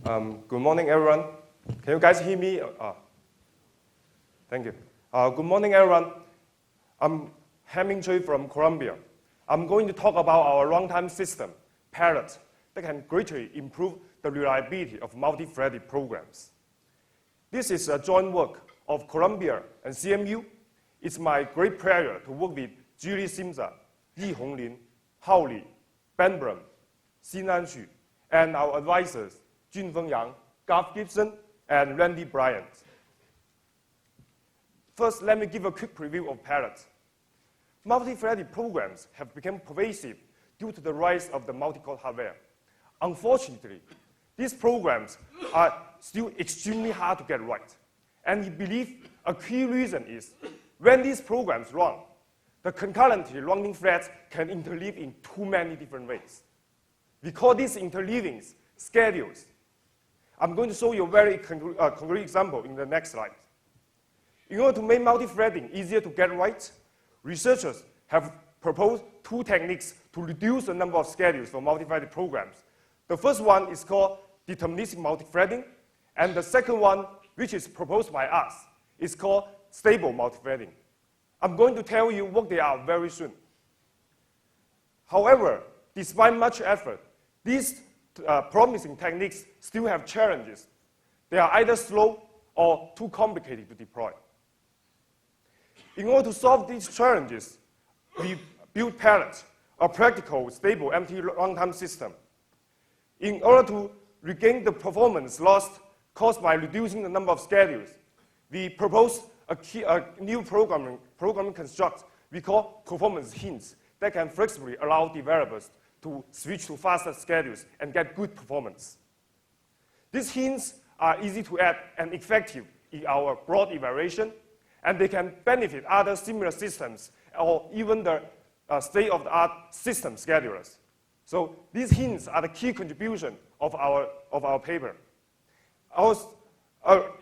Good morning, everyone. Can you guys hear me? Thank you. Good morning, everyone. I'm Hemingway from Columbia. I'm going to talk about our runtime system, Parrot, that can greatly improve the reliability of multi-threaded programs. This is a joint work of Columbia and CMU. It's my great pleasure to work with Julie Simza, Yi Honglin, Hao Li, Ben Brum, Sinan Xu, and our advisors, Junfeng Yang, Garth Gibson, and Randy Bryant. First, let me give a quick preview of Parrot. Multi-threaded programs have become pervasive due to the rise of the multi-core hardware. Unfortunately, these programs are still extremely hard to get right. And we believe a key reason is when these programs run, the concurrently running threads can interleave in too many different ways. We call these interleavings schedules. I'm going to show you a very concrete example in the next slide. In order to make multi-threading easier to get right, researchers have proposed two techniques to reduce the number of schedules for multi-threaded programs. The first one is called deterministic multithreading, and the second one, which is proposed by us, is called stable multithreading. I'm going to tell you what they are very soon. However, despite much effort, these promising techniques still have challenges. They are either slow or too complicated to deploy. In order to solve these challenges, we built Parrot, a practical, StableMT runtime system. In order to regain the performance lost caused by reducing the number of schedules, we proposed a new programming construct we call performance hints that can flexibly allow developers to switch to faster schedules and get good performance. These hints are easy to add and effective in our broad evaluation, and they can benefit other similar systems or even the state-of-the-art system schedulers. So these hints are the key contribution of our paper. Our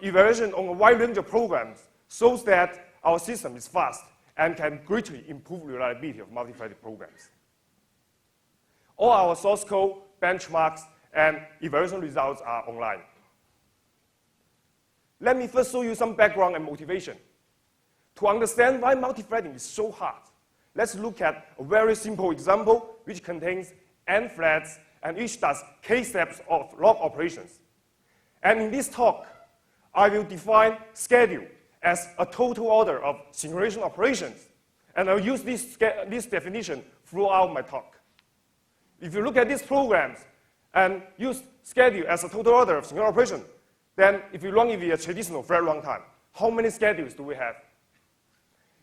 evaluation on a wide range of programs shows that our system is fast and can greatly improve reliability of multi-threaded programs. All our source code, benchmarks, and evaluation results are online. Let me first show you some background and motivation. To understand why multi-threading is so hard, let's look at a very simple example which contains n threads and each does k steps of log operations. And in this talk, I will define schedule as a total order of synchronization operations, and I'll use this definition throughout my talk. If you look at these programs and use schedule as a total order of synchronization operation, then if you run it with a traditional thread runtime, how many schedules do we have?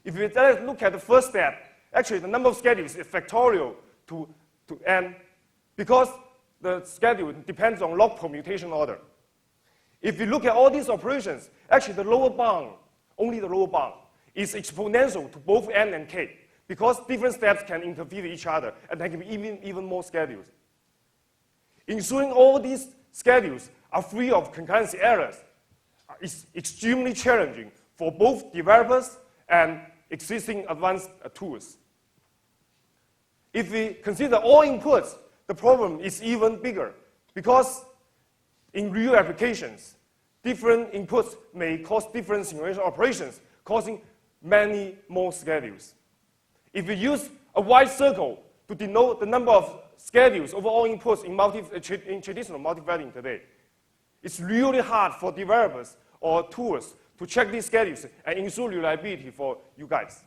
If we look at the first step, actually the number of schedules is factorial to n because the schedule depends on log permutation order. If you look at all these operations, actually the lower bound, only the lower bound, is exponential to both n and k because different steps can interfere with each other and there can be even more schedules. Ensuring all these schedules are free of concurrency errors is extremely challenging for both developers and existing advanced tools. If we consider all inputs, the problem is even bigger because in real applications, different inputs may cause different synchronization operations, causing many more schedules. If we use a white circle to denote the number of schedules over all inputs in traditional multithreading today, it's really hard for developers or tools to check these schedules and ensure reliability for you guys.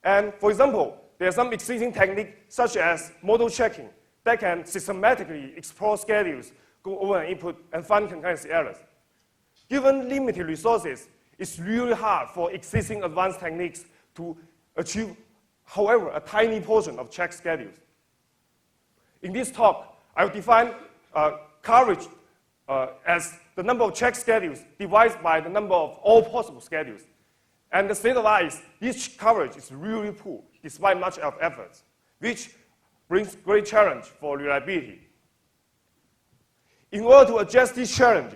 And for example, there are some existing techniques such as model checking that can systematically explore schedules, go over an input, and find concurrency errors. Given limited resources, it's really hard for existing advanced techniques to achieve, however, a tiny portion of check schedules. In this talk, I will define coverage as the number of check schedules divided by the number of all possible schedules. And the state of art is this coverage is really poor, despite much of efforts, which brings great challenge for reliability. In order to address this challenge,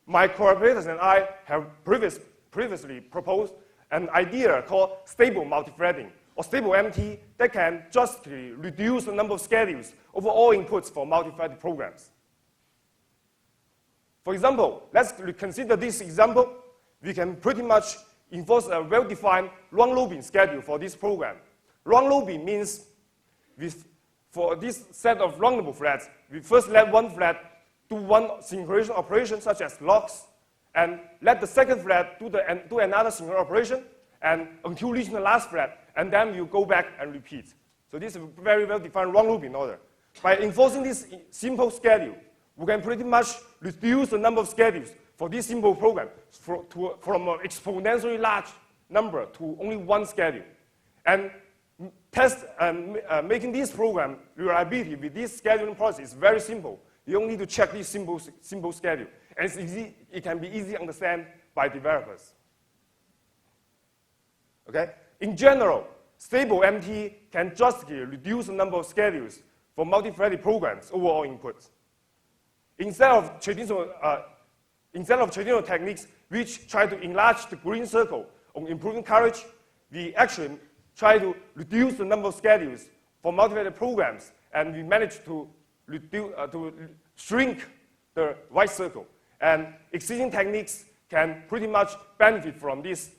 my collaborators and I have previously proposed an idea called stable multithreading, or StableMT, that can drastically reduce the number of schedules over all inputs for multi-threaded programs. For example, let's consider this example. We can pretty much enforce a well-defined run-robin schedule for this program. Run-robin means for this set of runnable threads, we first let one thread do one synchronization operation, such as locks, and let the second thread do another synchronization operation, and until reaching the last thread, and then you go back and repeat. So this is a very well-defined run-robin order. By enforcing this simple schedule, we can pretty much reduce the number of schedules for this simple program from an exponentially large number to only one schedule. And making this program reliability with this scheduling process is very simple. You only need to check this simple schedule. And it's easy, it can be easily understood by developers. Okay? In general, StableMT can drastically reduce the number of schedules for multi-threaded programs overall inputs. Instead of traditional techniques which try to enlarge the green circle on improving coverage, we actually try to reduce the number of schedules for multi-threaded programs, and we managed to shrink the white circle. And existing techniques can pretty much benefit from this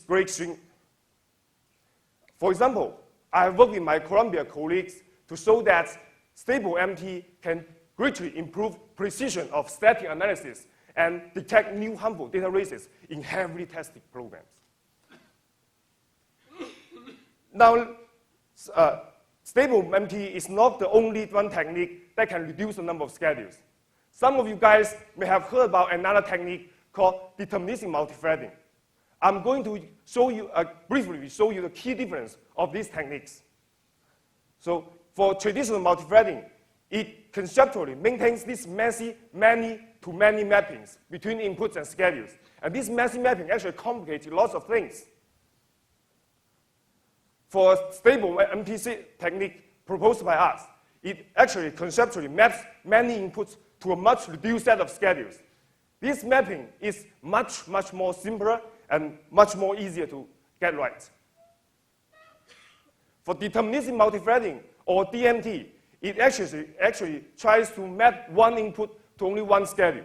great shrink. For example, I have worked with my Columbia colleagues to show that StableMT can greatly improve precision of static analysis and detect new harmful data races in heavily tested programs. Now, StableMT is not the only one technique that can reduce the number of schedules. Some of you guys may have heard about another technique called deterministic multithreading. I'm going to show you, briefly show you the key difference of these techniques. So for traditional multithreading, it conceptually maintains this messy many-to-many mappings between inputs and schedules. And this messy mapping actually complicates lots of things. For StableMT technique proposed by us, it actually conceptually maps many inputs to a much reduced set of schedules. This mapping is much more simpler and much more easier to get right. For deterministic multithreading, or DMT, it actually tries to map one input to only one schedule.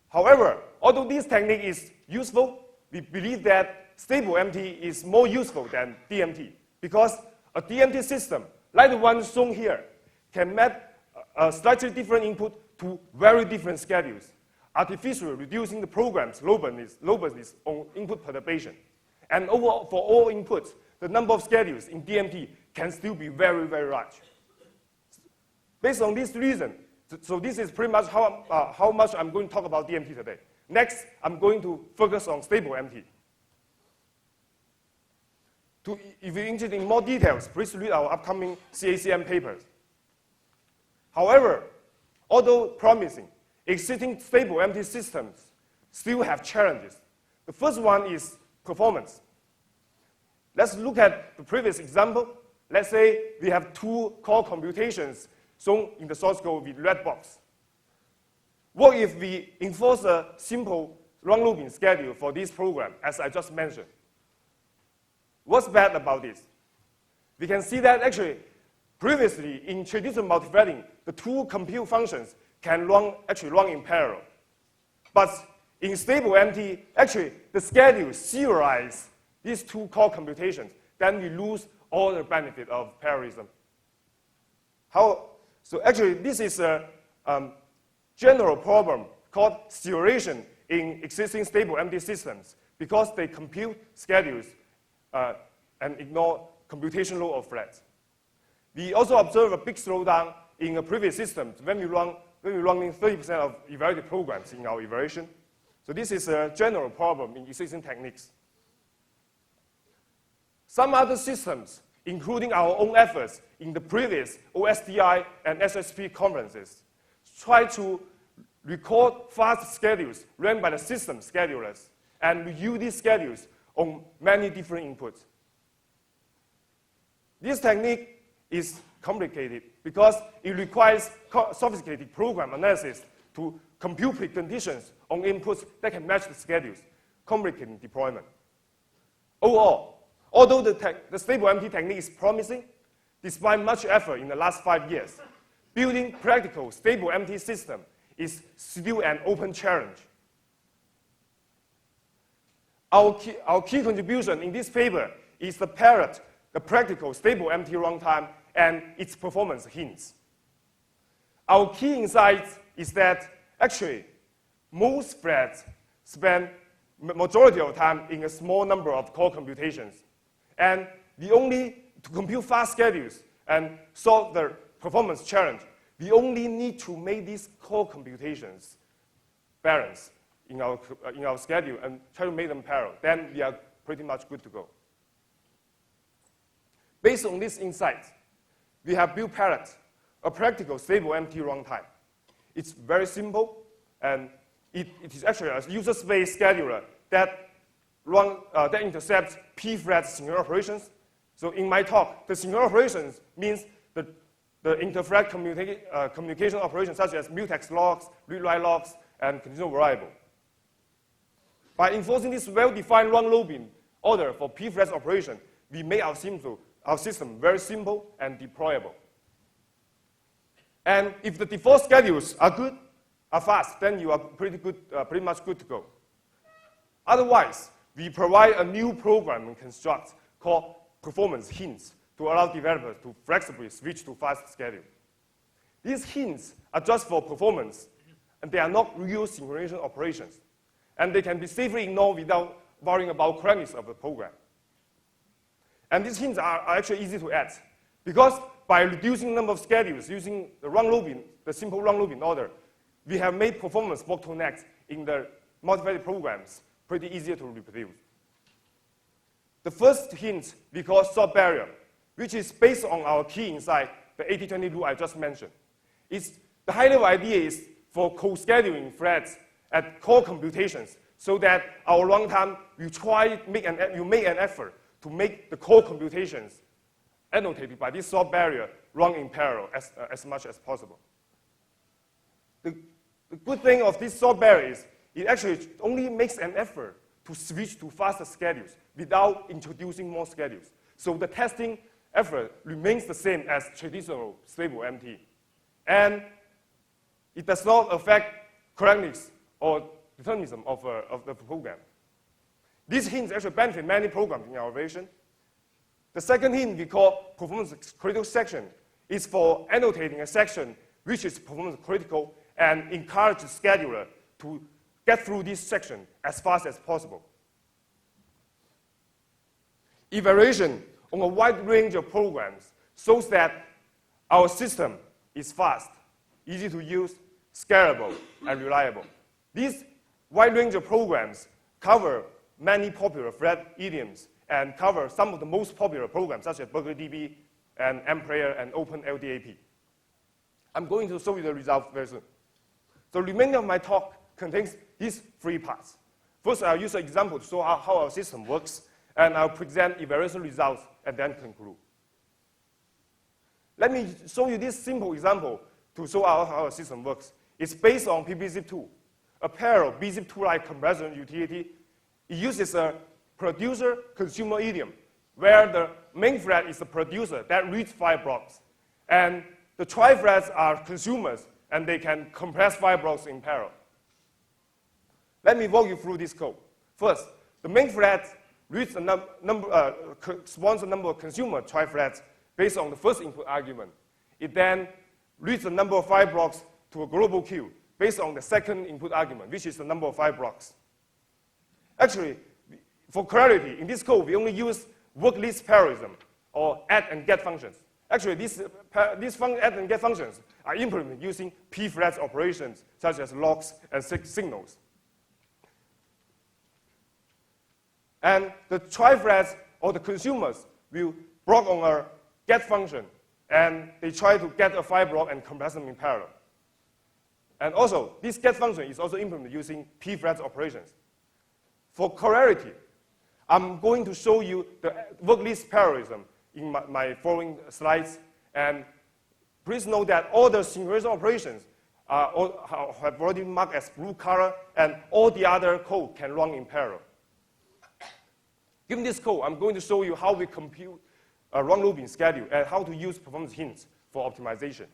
However, although this technique is useful, we believe that StableMT is more useful than DMT, because a DMT system, like the one shown here, can map a slightly different input to very different schedules, artificially reducing the program's robustness on input perturbation. And overall, for all inputs, the number of schedules in DMT can still be very large. Based on this reason, so this is pretty much how much I'm going to talk about DMT today. Next, I'm going to focus on StableMT. If you're interested in more details, please read our upcoming CACM papers. However, although promising, existing StableMT systems still have challenges. The first one is performance. Let's look at the previous example. Let's say we have two core computations shown in the source code with red box. What if we enforce a simple run-robin schedule for this program, as I just mentioned? What's bad about this? We can see that actually, previously in traditional multithreading, the two compute functions can actually run in parallel. But in StableMT, actually, the schedule serializes these two core computations. Then we lose all the benefit of parallelism. So actually, this is a general problem called serialization in existing StableMT systems, because they compute schedules and ignore computation load of threads. We also observe a big slowdown in a previous system when we run 30% of evaluated programs in our evaluation. So this is a general problem in existing techniques. Some other systems, including our own efforts in the previous OSDI and SSP conferences, try to record fast schedules run by the system schedulers and review these schedules on many different inputs. This technique is complicated because it requires sophisticated program analysis to compute preconditions on inputs that can match the schedules, complicating deployment. Overall, although the StableMT technique is promising, despite much effort in the last 5 years, building practical StableMT system is still an open challenge. Our key contribution in this paper is the Parrot, the practical StableMT runtime, and its performance hints. Our key insight is that actually most threads spend majority of time in a small number of core computations. And to compute fast schedules and solve the performance challenge, we only need to make these core computations balance in our schedule and try to make them parallel. Then we are pretty much good to go. Based on this insight, we have built Parrot, a practical StableMT runtime. It's very simple, and it is actually a user-space scheduler that intercepts p-thread synchronous operations. So in my talk, the synchronous operations means the inter-thread communication operations such as mutex logs, read-write logs, and conditional variable. By enforcing this well-defined run-robin order for p-thread operation, we make our system very simple and deployable. And if the default schedules are fast, then you are pretty much good to go. Otherwise, we provide a new programming construct called performance hints to allow developers to flexibly switch to fast schedule. These hints are just for performance, and they are not real synchronization operations. And they can be safely ignored without worrying about correctness of the program. And these hints are actually easy to add, because by reducing the number of schedules using the simple run-robin order, we have made performance bottlenecks in the multithreaded programs pretty easier to reproduce. The first hint we call sort barrier, which is based on our key insight, the 80-20 rule I just mentioned. The high-level idea is for co-scheduling threads at core computations so that our runtime will make an effort to make the core computations annotated by this sort barrier run in parallel as much as possible. The good thing of this sort barrier is it actually only makes an effort to switch to faster schedules without introducing more schedules. So the testing effort remains the same as traditional StableMT. And it does not affect correctness or determinism of the program. These hints actually benefit many programs in our version. The second hint we call performance critical section is for annotating a section which is performance critical and encourage the scheduler to get through this section as fast as possible. Evaluation on a wide range of programs shows that our system is fast, easy to use, scalable, and reliable. These wide range of programs cover many popular thread idioms and cover some of the most popular programs such as BurgerDB and mPlayer and OpenLDAP. I'm going to show you the results very soon. The remainder of my talk contains these three parts. First, I'll use an example to show how our system works, and I'll present evaluation results and then conclude. Let me show you this simple example to show how our system works. It's based on PBZip2, a parallel BZip2-like comparison utility. It uses a producer-consumer idiom, where the main thread is the producer that reads file blocks, and the tri-threads are consumers, and they can compress file blocks in parallel. Let me walk you through this code. First, the main thread reads spawns a number of consumer tri-threads based on the first input argument. It then reads the number of file blocks to a global queue based on the second input argument, which is the number of file blocks. Actually, for clarity, in this code, we only use work list parallelism or add and get functions. Actually, these add and get functions are implemented using p-threads operations such as logs and signals. And the tri-threads or the consumers will block on a get function, and they try to get a file block and compress them in parallel. And also, this get function is also implemented using p-threads operations. For clarity, I'm going to show you the work list parallelism in my following slides. And please note that all the synchronization operations have already marked as blue color, and all the other code can run in parallel. Given this code, I'm going to show you how we compute a run-robin schedule and how to use performance hints for optimization.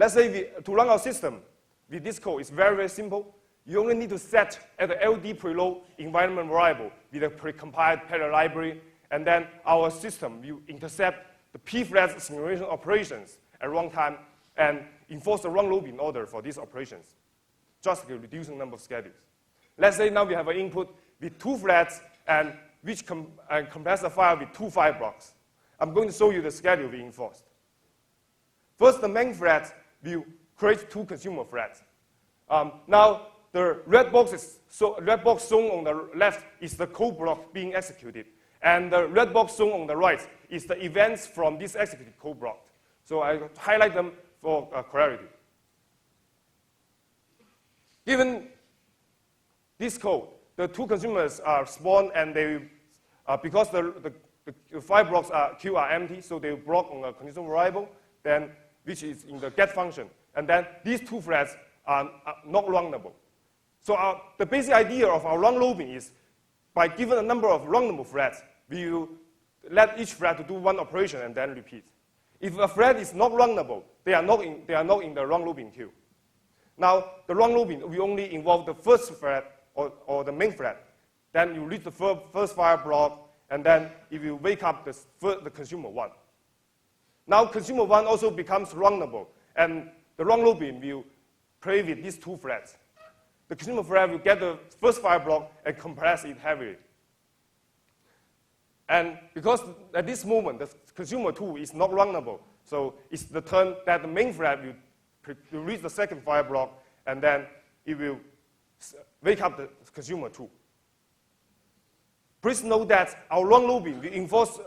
let's say to run our system with this code, it's very, very simple. You only need to set at the LD preload environment variable with a precompiled Parrot library, and then our system will intercept the pthread synchronization operations at runtime and enforce the run looping order for these operations, drastically reducing the number of schedules. Let's say now we have an input with 2 threads and which compress the file with 2 file blocks. I'm going to show you the schedule we enforced. First, the main thread will create 2 consumer threads. Now, the red box shown on the left is the code block being executed, and the red box shown on the right is the events from this executed code block. So I highlight them for clarity. Given this code, the 2 consumers are spawned, and they, because the 5 blocks Q are empty, so they block on a conditional variable, then which is in the get function, and then these 2 threads are not runnable. So the basic idea of our run looping is, by given a number of runnable threads, we will let each thread to do 1 operation and then repeat. If a thread is not runnable, they are not in the run looping queue. Now, the run looping will only involve the first thread or the main thread. Then you read the first file block, and then it will wake up the consumer 1. Now, consumer 1 also becomes runnable, and the run looping will play with these 2 threads. The consumer thread will get the first file block and compress it heavily. And because at this moment, the consumer 2 is not runnable, so it's the turn that the main thread will read the second file block, and then it will wake up the consumer 2. Please note that our run looping will enforce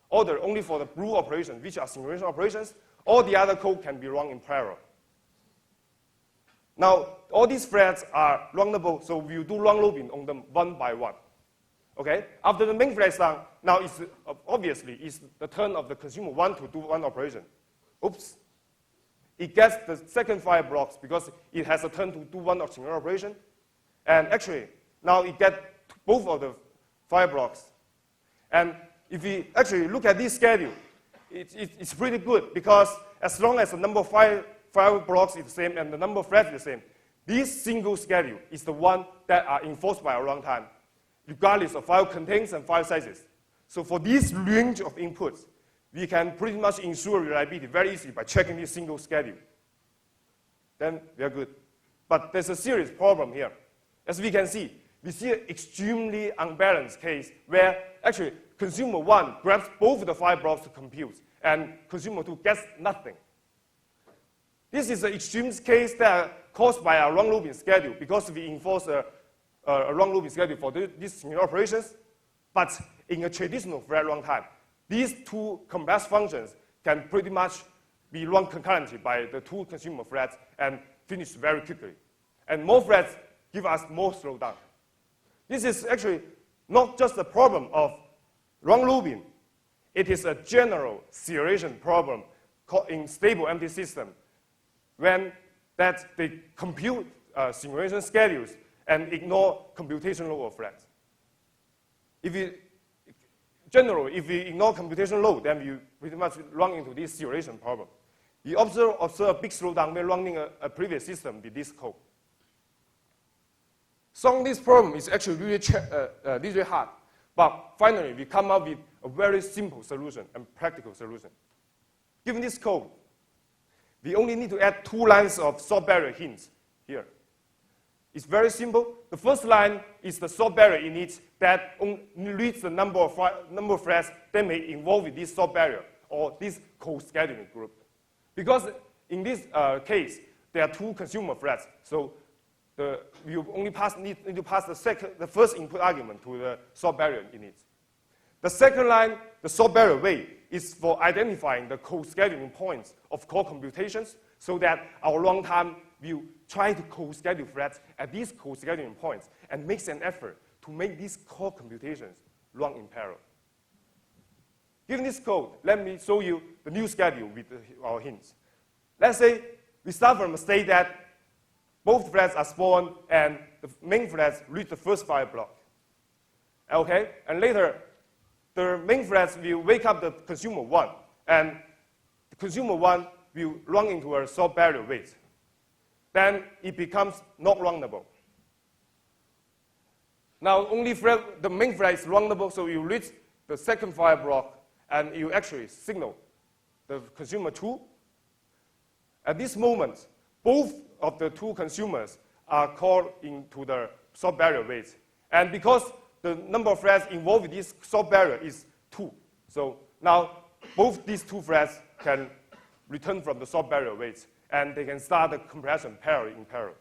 order only for the blue operations, which are synchronization operations. All the other code can be run in parallel. Now, all these threads are runnable, so we'll do run looping on them 1 by 1. Okay? After the main thread is done, now obviously it's the turn of the consumer 1 to do 1 operation. Oops. It gets the second file blocks because it has a turn to do 1 synchronization operation. And actually, now it gets both of the file blocks. And if we actually look at this schedule, it's pretty good, because as long as the number of file blocks is the same and the number of threads is the same, this single schedule is the one that are enforced by our runtime, regardless of file contents and file sizes. So for this range of inputs, we can pretty much ensure reliability very easily by checking this single schedule. Then we are good. But there's a serious problem here. As we can see, we see an extremely unbalanced case where actually consumer 1 grabs both the file blocks to compute, and consumer 2 gets nothing. This is an extreme case that are caused by our run looping schedule, because we enforce a run looping schedule for these operations. But in a traditional thread runtime, these 2 compressed functions can pretty much be run concurrently by the 2 consumer threads and finish very quickly. And more threads give us more slowdown. This is actually not just a problem of run looping. It is a general serialization problem in StableMT system, when that they compute synchronization schedules and ignore computation load of threads. If we ignore computation load, then we pretty much run into this serialization problem. We observe a big slowdown when running a previous system with this code. Solving this problem is actually really hard, but finally we come up with a very simple solution and practical solution. Given this code, we only need to add 2 lines of sort barrier hints here. It's very simple. The first line is the sort barrier init that only reads the number of threads that may involve with this sort barrier or this co-scheduling group. Because in this case, there are 2 consumer threads, so you only need to pass the first input argument to the sort barrier init. The second line, the sort barrier weight, is for identifying the co-scheduling points of core computations, so that our runtime will try to co-schedule threads at these co-scheduling points and makes an effort to make these core computations run in parallel. Given this code, let me show you the new schedule with our hints. Let's say we start from a state that both threads are spawned and the main threads read the first file block. Okay, and later, the main threads will wake up the consumer 1, and the consumer 1 will run into a sort barrier wait. Then it becomes not runnable. Now, only the main thread is runnable, so you reach the second file block, and you actually signal the consumer 2. At this moment, both of the two consumers are called into the sort barrier wait. And because the number of threads involved with this sort barrier is 2, so now both these two threads can return from the sort barrier wait, and they can start the compression parallel in parallel.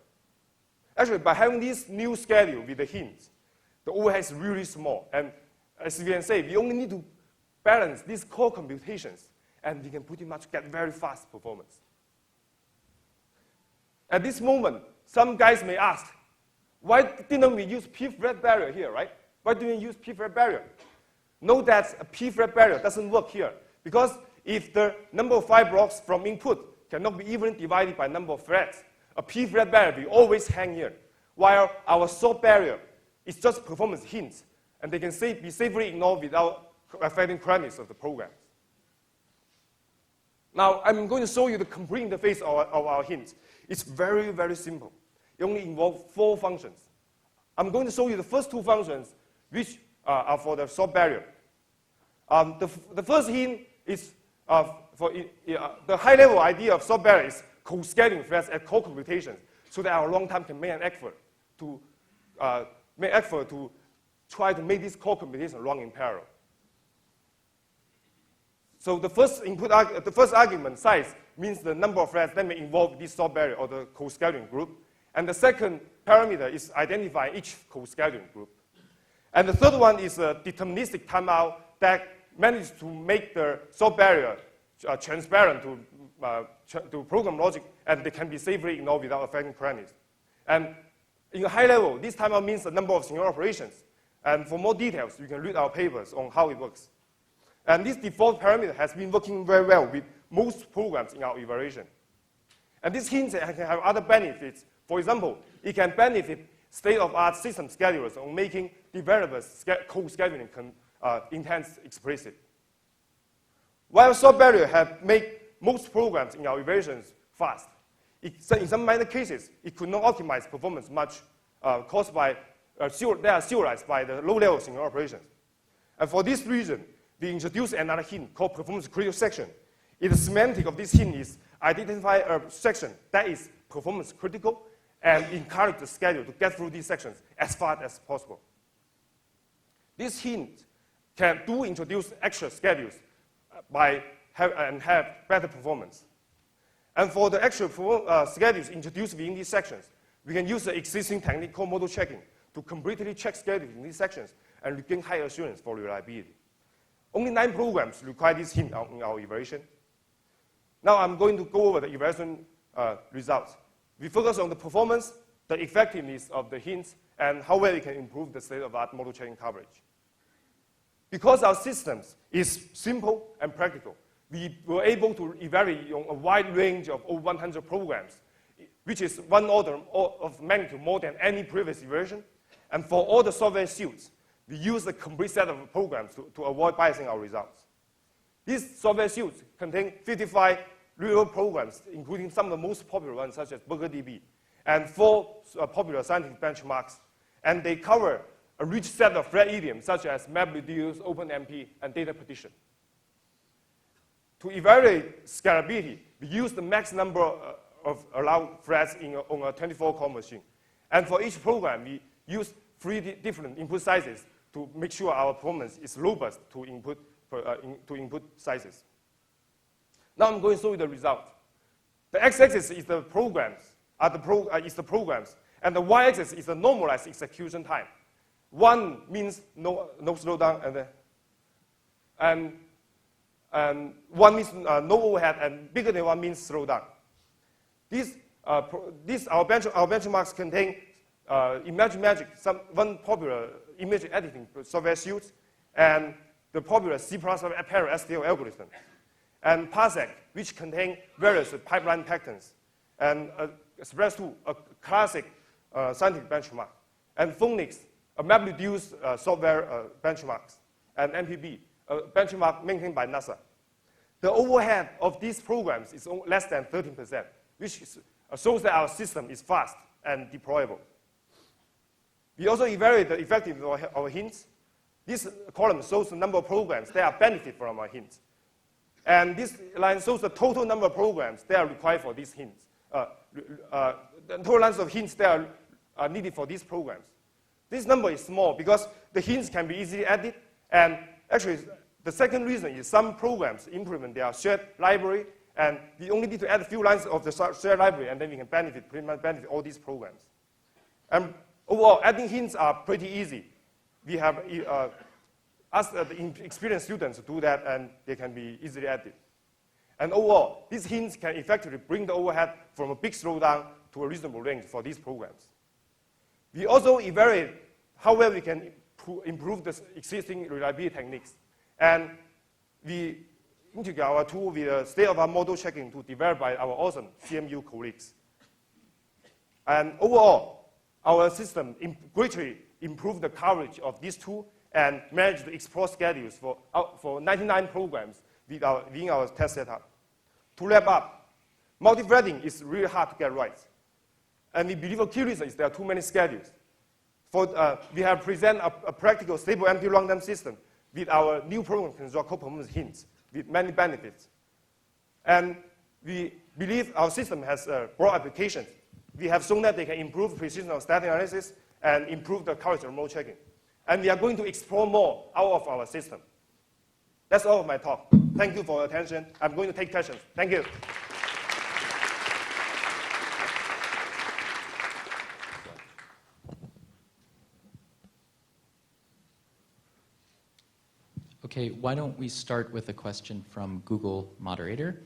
Actually, by having this new schedule with the hints, the overhead is really small. And as we can say, we only need to balance these core computations, and we can pretty much get very fast performance. At this moment, some guys may ask, why didn't we use p-thread barrier here, right? Why didn't we use p-thread barrier? Note that a p-thread barrier doesn't work here, because if the number of file blocks from input cannot be evenly divided by number of threads, a p-thread barrier will always hang here, while our sort barrier is just performance hints, and they can be safely ignored without affecting queries of the programs. Now, I'm going to show you the complete interface of our hints. It's very, very simple. It only involves 4 functions. I'm going to show you the first 2 functions, which are for the sort barrier. The first hint is the high-level idea of sort barrier is co-scaling threads at core computations, so that our runtime can make an effort to try to make this core computation run in parallel. So the first argument, size, means the number of threads that may involve this sort barrier or the co-scheduling group. And the second parameter is identifying each co-scheduling group. And the third one is a deterministic timeout that manages to make the sort barrier transparent to program logic, and they can be safely ignored without affecting queries. And in a high level, this timeout means the number of single operations. And for more details, you can read our papers on how it works. And this default parameter has been working very well with most programs in our evaluation. And this hint can have other benefits. For example, it can benefit state-of-art system schedulers on making developers' co-scheduling intents explicit. While sort barrier have made most programs in our evaluations fast, in some minor cases, it could not optimize performance much, caused by they are serialized by the low-level single operations. And for this reason, we introduced another hint called performance critical section. The semantic of this hint is identify a section that is performance critical and encourage the schedule to get through these sections as fast as possible. This hint can introduce extra schedules and have better performance. And for the extra schedules introduced within these sections, we can use the existing technique called model checking to completely check schedules in these sections and regain high assurance for reliability. Only 9 programs require this hint in our evaluation. Now I'm going to go over the evaluation results. We focus on the performance, the effectiveness of the hints, and how well it can improve the state-of-the-art model checking coverage. Because our systems is simple and practical, we were able to evaluate on a wide range of over 100 programs, which is 1 order of magnitude more than any previous evaluation. And for all the software suites, we use a complete set of programs to avoid biasing our results. These software suites contain 55 real programs, including some of the most popular ones, such as BurgerDB, and 4 popular scientific benchmarks. And they cover a rich set of thread idioms, such as MapReduce, OpenMP, and data partition. To evaluate scalability, we use the max number of allowed threads on a 24-core machine. And for each program, we use 3 different input sizes to make sure our performance is robust to input sizes. Now I'm going to show you the result. The x-axis is the programs, and the y-axis is the normalized execution time. 1 means no slowdown, and 1 means no overhead, and bigger than 1 means slowdown. Our benchmarks contain ImageMagick, one popular image editing software suite, and the popular C++ Parrot STL algorithm, and Parsec, which contain various pipeline patterns, and Express2, a classic scientific benchmark, and Phonics, a MapReduce software benchmarks, and MPB, a benchmark maintained by NASA. the overhead of these programs is less than 13%, which shows that our system is fast and deployable. We also evaluate the effectiveness of our hints. This column shows the number of programs that are benefit from our hints. And this line shows the total number of programs that are required for these hints. The total lines of hints that are needed for these programs. This number is small because the hints can be easily added. And actually, the second reason is some programs implement their shared library, and we only need to add a few lines of the shared library, and then we can pretty much benefit all these programs. And overall, adding hints are pretty easy. We have asked the experienced students to do that, and they can be easily added. And overall, these hints can effectively bring the overhead from a big slowdown to a reasonable range for these programs. We also evaluate how well we can improve the existing reliability techniques. And we integrate our tool with a state-of-the-art model checking to develop by our awesome CMU colleagues. And overall, our system greatly improved the coverage of this tool and managed to explore schedules for 99 programs within our test setup. To wrap up, multithreading is really hard to get right. And we believe a key reason is there are too many schedules. We have presented a practical StableMT runtime system with our new program construct co-performance hints with many benefits. And we believe our system has broad applications. We have shown that they can improve precision of static analysis and improve the coverage of remote checking. And we are going to explore more out of our system. That's all of my talk. Thank you for your attention. I'm going to take questions. Thank you. Okay, why don't we start with a question from Google moderator.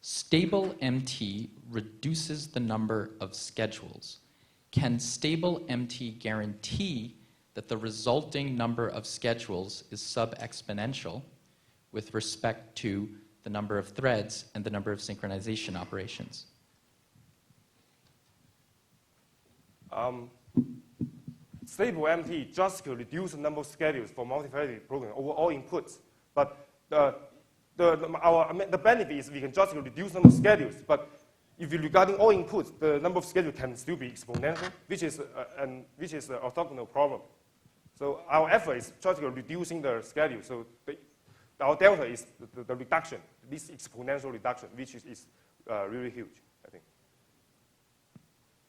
StableMT reduces the number of schedules. Can StableMT guarantee that the resulting number of schedules is sub-exponential with respect to the number of threads and the number of synchronization operations? StableMT just could reduce the number of schedules for multithreaded program over all inputs. But the benefit is we can just reduce the number of schedules. But if you're regarding all inputs, the number of schedules can still be exponential, which is an orthogonal problem. So our effort is just reducing the schedule. So our delta is the reduction, this exponential reduction, which is really huge, I think.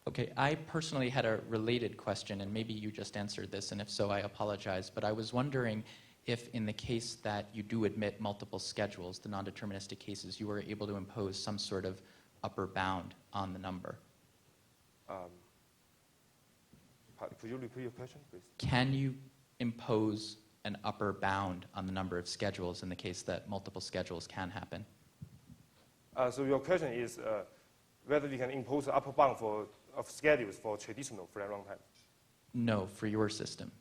Okay, I personally had a related question, and maybe you just answered this, and if so, I apologize. But I was wondering if in the case that you do admit multiple schedules, the non-deterministic cases, you were able to impose some sort of upper bound on the number. Could you repeat your question, please? Can you impose an upper bound on the number of schedules in the case that multiple schedules can happen? So your question is whether we can impose an upper bound of schedules for traditional thread runtime? No, for your system.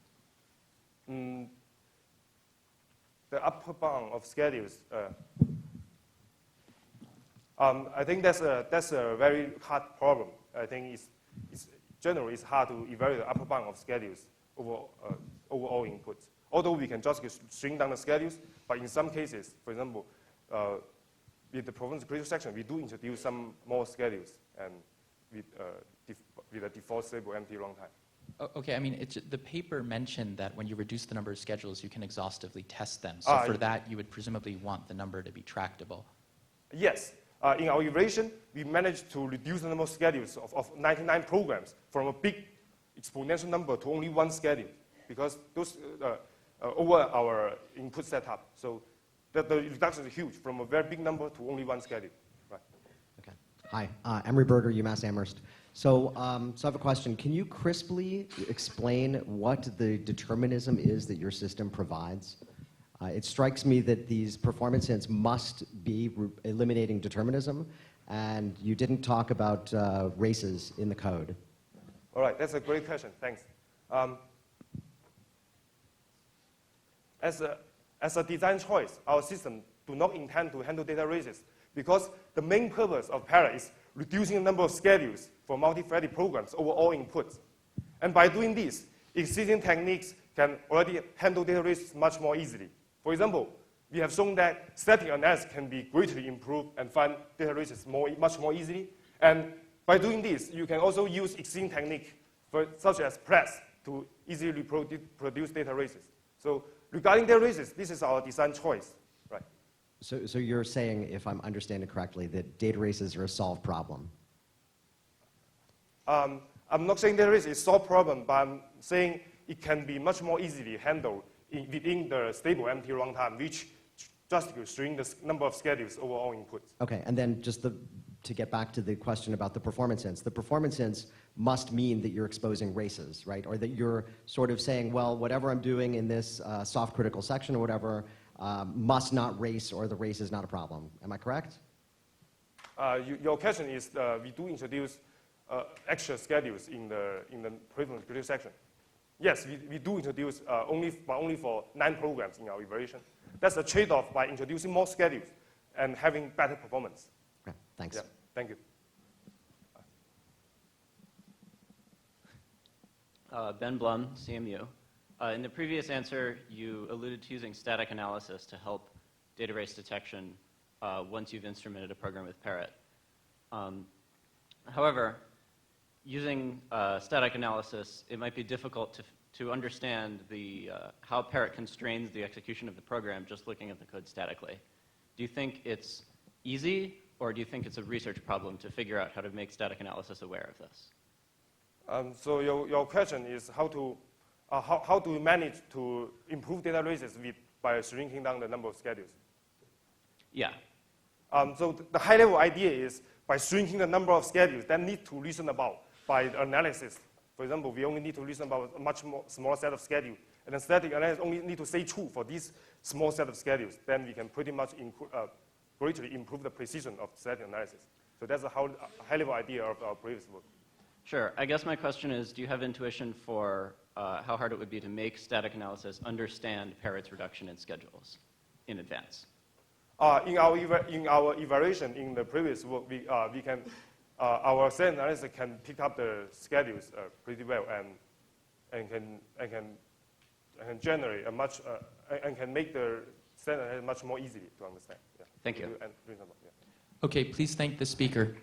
The upper bound of schedules, I think that's a very hard problem. I think generally it's hard to evaluate the upper bound of schedules over all inputs. Although we can just shrink down the schedules, but in some cases, for example, with the performance critical section, we do introduce some more schedules and with a default StableMT runtime. Okay, I mean, the paper mentioned that when you reduce the number of schedules, you can exhaustively test them. So for that, you would presumably want the number to be tractable. Yes. In our evaluation, we managed to reduce the number of schedules of 99 programs from a big exponential number to only one schedule because those over our input setup. So the reduction is huge from a very big number to only one schedule. Right. Okay. Hi, Emery Berger, UMass Amherst. So I have a question. Can you crisply explain what the determinism is that your system provides? It strikes me that these performance hints must be eliminating determinism, and you didn't talk about races in the code. All right, that's a great question. Thanks. As a design choice, our system do not intend to handle data races because the main purpose of Parrot is reducing the number of schedules for multi-threaded programs over all inputs. And by doing this, existing techniques can already handle data races much more easily. For example, we have shown that static analysis can be greatly improved and find data races much more easily. And by doing this, you can also use existing technique such as press to easily produce data races. So regarding data races, this is our design choice, right? So you're saying, if I'm understanding correctly, that data races are a solved problem? I'm not saying data race is a solved problem, but I'm saying it can be much more easily handled within the StableMT runtime, which drastically shrink the number of schedules over all inputs. Okay, and then just to get back to the question about the performance hints. The performance hints must mean that you're exposing races, right? Or that you're sort of saying, well, whatever I'm doing in this soft critical section or whatever must not race, or the race is not a problem. Am I correct? Your question is, we do introduce extra schedules in the previous critical section. Yes, we do introduce only for 9 programs in our evaluation. That's a trade-off by introducing more schedules and having better performance. Okay, thanks. Yeah, thank you. Ben Blum, CMU. In the previous answer, you alluded to using static analysis to help data race detection once you've instrumented a program with Parrot. However, using static analysis, it might be difficult to understand how Parrot constrains the execution of the program just looking at the code statically. Do you think it's easy, or do you think it's a research problem to figure out how to make static analysis aware of this? So your question is how do we manage to improve data races by shrinking down the number of schedules? Yeah. So the high-level idea is by shrinking the number of schedules that need to reason about by analysis. For example, we only need to reason about a much more small set of schedules, and then static analysis only need to say true for this small set of schedules. Then we can pretty much greatly improve the precision of static analysis. So that's a high-level idea of our previous work. Sure. I guess my question is, do you have intuition for how hard it would be to make static analysis understand Parrot's reduction in schedules in advance? In our evaluation in the previous work, we can our static analysis can pick up the schedules pretty well and can generate a much and can make the static analysis much more easily to understand. Yeah. Thank you. And reasonable. Yeah. Okay, please thank the speaker.